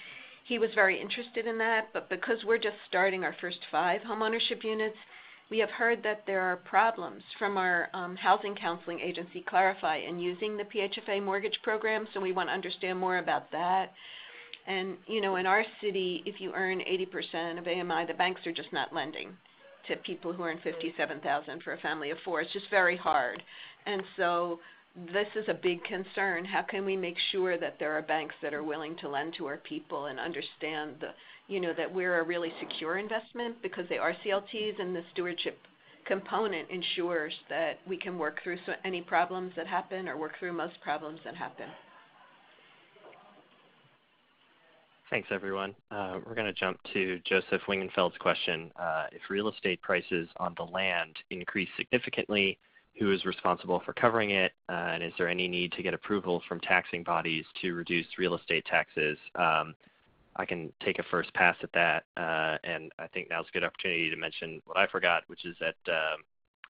Speaker 4: he was very interested in that, but because we're just starting our first 5 homeownership units, we have heard that there are problems from our housing counseling agency, Clarify, in using the PHFA mortgage program, so we want to understand more about that. And, in our city, if you earn 80% of AMI, the banks are just not lending to people who earn $57,000 for a family of 4. It's just very hard. And so this is a big concern. How can we make sure that there are banks that are willing to lend to our people and understand that we're a really secure investment, because they are CLTs, and the stewardship component ensures that we can work through any problems that happen, or work through most problems that happen.
Speaker 2: Thanks, everyone. We're going to jump to Joseph Wingenfeld's question. If real estate prices on the land increase significantly, who is responsible for covering it, and is there any need to get approval from taxing bodies to reduce real estate taxes? I can take a first pass at that, and I think now's a good opportunity to mention what I forgot, which is that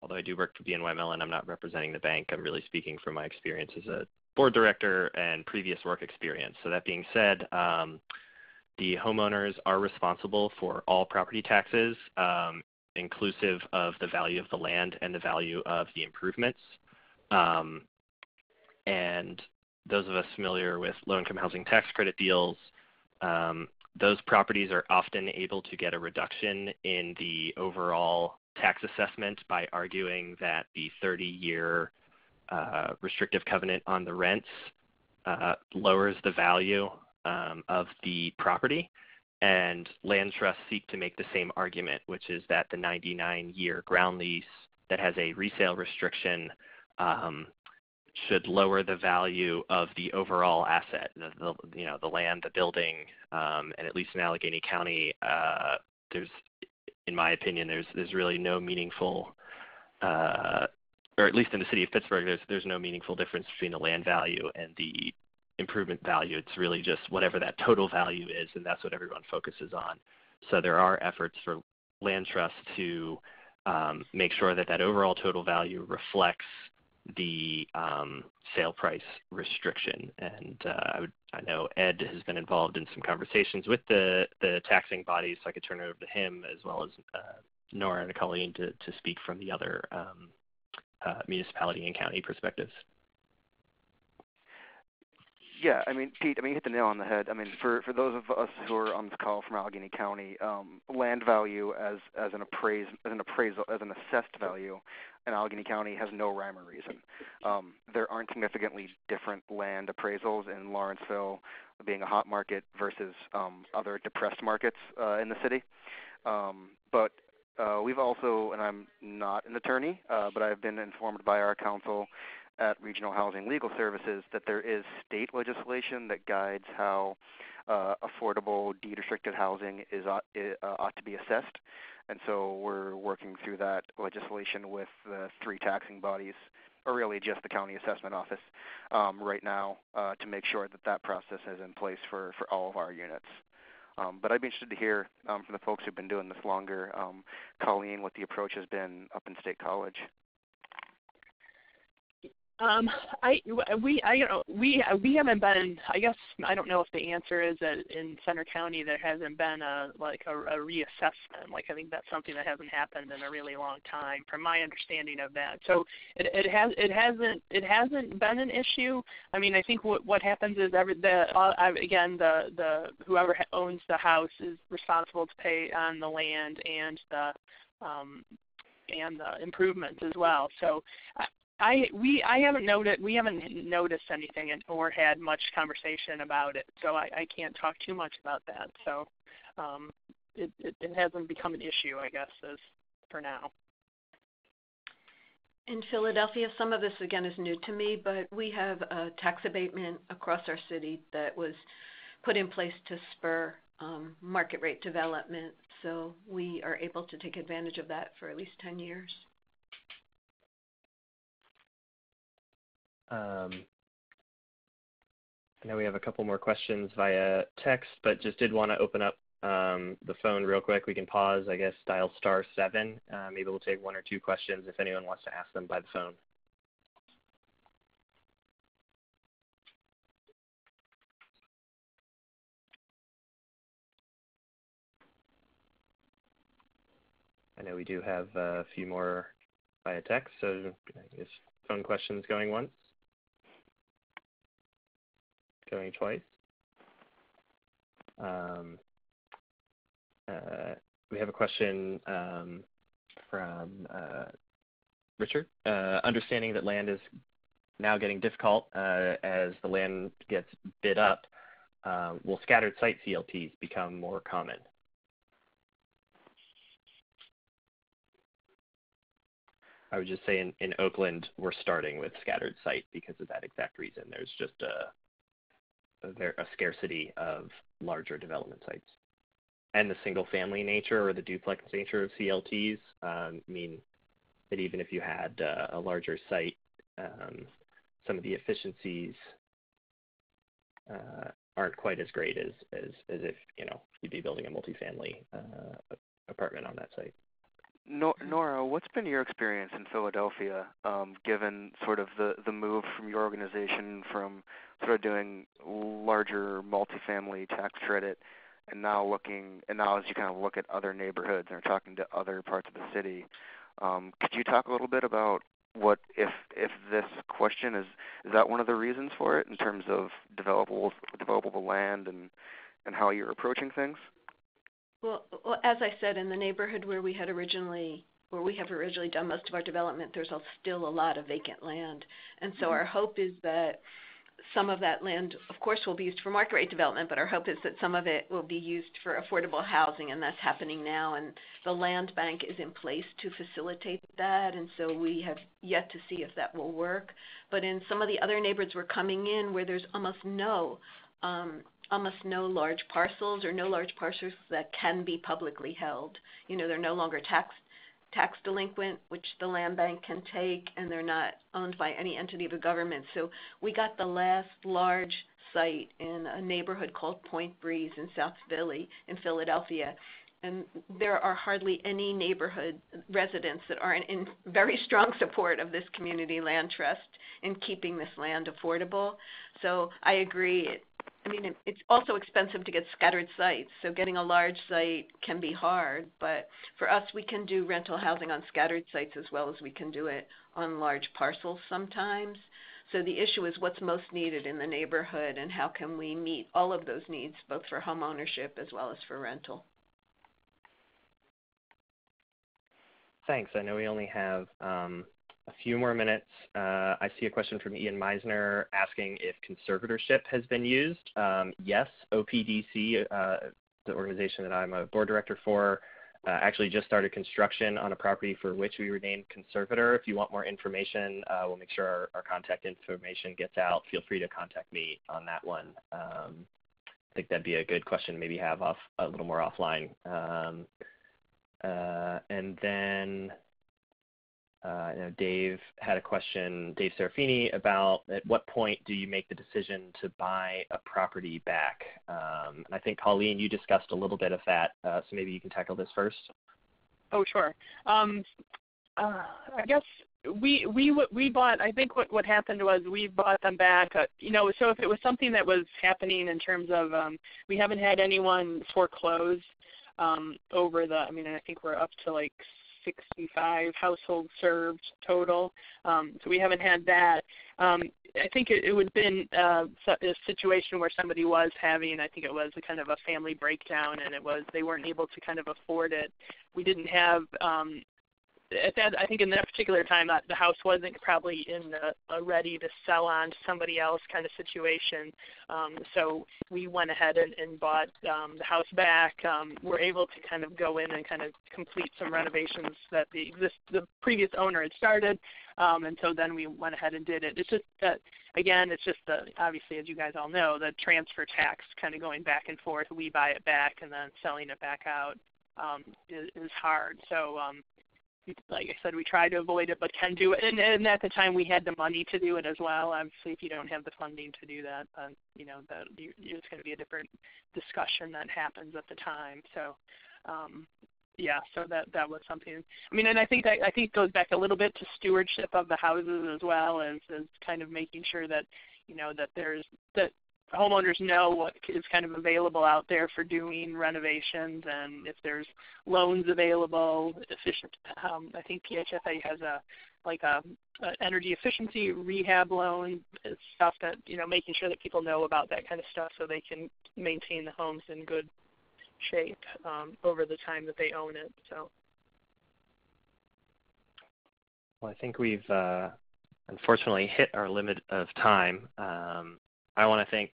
Speaker 2: although I do work for BNY Mellon, I'm not representing the bank. I'm really speaking from my experience as a board director and previous work experience. So that being said, the homeowners are responsible for all property taxes, inclusive of the value of the land and the value of the improvements. And those of us familiar with low-income housing tax credit deals, those properties are often able to get a reduction in the overall tax assessment by arguing that the 30-year restrictive covenant on the rents lowers the value of the property. And land trusts seek to make the same argument, which is that the 99-year ground lease that has a resale restriction should lower the value of the overall asset, the land, the building, and at least in Allegheny County, there's, in my opinion, there's really no meaningful, or at least in the city of Pittsburgh, there's no meaningful difference between the land value and the improvement value. It's really just whatever that total value is, and that's what everyone focuses on. So there are efforts for land trusts to make sure that that overall total value reflects the sale price restriction. And I know Ed has been involved in some conversations with the taxing bodies, so I could turn it over to him, as well as Nora and Colleen to speak from the other municipality and county perspectives.
Speaker 3: Yeah, I mean, Pete, you hit the nail on the head. I mean, for those of us who are on this call from Allegheny County, land value as an assessed value in Allegheny County has no rhyme or reason. There aren't significantly different land appraisals in Lawrenceville, being a hot market, versus other depressed markets in the city. But we've also, and I'm not an attorney, but I've been informed by our counsel at Regional Housing Legal Services that there is state legislation that guides how affordable deed-restricted housing ought to be assessed. And so we're working through that legislation with the three taxing bodies, or really just the county assessment office right now, to make sure that that process is in place for all of our units. But I'd be interested to hear from the folks who've been doing this longer, Colleen, what the approach has been up in State College.
Speaker 5: We haven't been. I guess I don't know if the answer is that in Center County there hasn't been a reassessment. I think that's something that hasn't happened in a really long time, from my understanding of that. So it hasn't been an issue. I mean, I think what happens is the whoever owns the house is responsible to pay on the land and the improvements as well. So. We haven't noticed anything or had much conversation about it, so I can't talk too much about that. So it hasn't become an issue, I guess, as for now.
Speaker 4: In Philadelphia, some of this again is new to me, but we have a tax abatement across our city that was put in place to spur market rate development. So we are able to take advantage of that for at least 10 years.
Speaker 2: I know we have a couple more questions via text, but just did want to open up the phone real quick. We can pause, I guess, dial *7. Maybe we'll take one or two questions if anyone wants to ask them by the phone. I know we do have a few more via text, so I guess phone questions going once. Going twice. We have a question from Richard. Understanding that land is now getting difficult as the land gets bid up, will scattered site CLTs become more common? I would just say in Oakland, we're starting with scattered site because of that exact reason. There's just a scarcity of larger development sites. And the single-family nature or the duplex nature of CLTs mean that even if you had a larger site, some of the efficiencies aren't quite as great as if you'd be building a multifamily apartment on that site.
Speaker 3: Nora, what's been your experience in Philadelphia, given sort of the move from your organization from sort of doing larger multifamily tax credit, and now as you kind of look at other neighborhoods and are talking to other parts of the city, could you talk a little bit about what if this question is that one of the reasons for it in terms of developable land and how you're approaching things?
Speaker 4: Well, as I said, in the neighborhood where we have originally done most of our development, there's still a lot of vacant land. And so our hope is that some of that land, of course, will be used for market rate development, but our hope is that some of it will be used for affordable housing, and that's happening now. And the land bank is in place to facilitate that, and so we have yet to see if that will work. But in some of the other neighborhoods we're coming in where there's almost no large parcels or no large parcels that can be publicly held. They're no longer tax delinquent, which the land bank can take, and they're not owned by any entity of the government. So we got the last large site in a neighborhood called Point Breeze in South Philly in Philadelphia. And there are hardly any neighborhood residents that aren't in very strong support of this community land trust in keeping this land affordable. So I agree. It's also expensive to get scattered sites, so getting a large site can be hard. But for us, we can do rental housing on scattered sites as well as we can do it on large parcels sometimes. So the issue is what's most needed in the neighborhood and how can we meet all of those needs, both for home ownership as well as for rental.
Speaker 2: Thanks. I know we only have a few more minutes. I see a question from Ian Meisner asking if conservatorship has been used. Yes, OPDC, the organization that I'm a board director for, actually just started construction on a property for which we were named conservator. If you want more information, we'll make sure our contact information gets out. Feel free to contact me on that one. I think that'd be a good question to maybe have a little more offline. And then Dave had a question, Dave Serafini, about at what point do you make the decision to buy a property back? And I think, Colleen, you discussed a little bit of that, so maybe you can tackle this first.
Speaker 5: Oh, sure. I guess we bought, I think what happened was we bought them back, so if it was something that was happening in terms of, we haven't had anyone foreclose over I think we're up to like 65 households served total. So we haven't had that. I think it would have been a situation where somebody was having, I think it was a kind of a family breakdown, and they weren't able to kind of afford it. We didn't have I think in that particular time, the house wasn't probably in a ready to sell on to somebody else kind of situation. So we went ahead and bought the house back. We're able to kind of go in and kind of complete some renovations that the previous owner had started. And so then we went ahead and did it. It's just that, again, obviously, as you guys all know, the transfer tax kind of going back and forth. We buy it back and then selling it back out is hard. So like I said, we try to avoid it, but can do it. And at the time, we had the money to do it as well. Obviously, if you don't have the funding to do that, it's going to be a different discussion that happens at the time. So, so that was something. And I think it goes back a little bit to stewardship of the houses as well as kind of making sure that that homeowners know what is kind of available out there for doing renovations, and if there's loans available, efficient. I think PHFA has a energy efficiency rehab loan. It's stuff that making sure that people know about that kind of stuff so they can maintain the homes in good shape over the time that they own it. So.
Speaker 2: Well, I think we've unfortunately hit our limit of time. I want to thank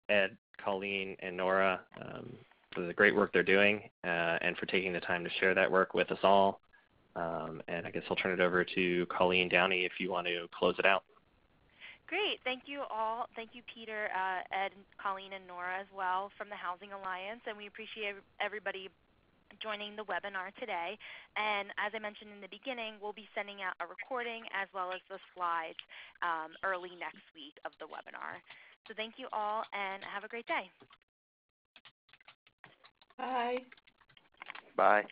Speaker 2: Ed, Colleen, and Nora for the great work they're doing and for taking the time to share that work with us all. And I guess I'll turn it over to Colleen Downey if you want to close it out.
Speaker 1: Great. Thank you all. Thank you, Peter, Ed, Colleen, and Nora as well from the Housing Alliance. And we appreciate everybody joining the webinar today. And as I mentioned in the beginning, we'll be sending out a recording as well as the slides early next week of the webinar. So thank you all, and have a great day.
Speaker 4: Bye.
Speaker 3: Bye.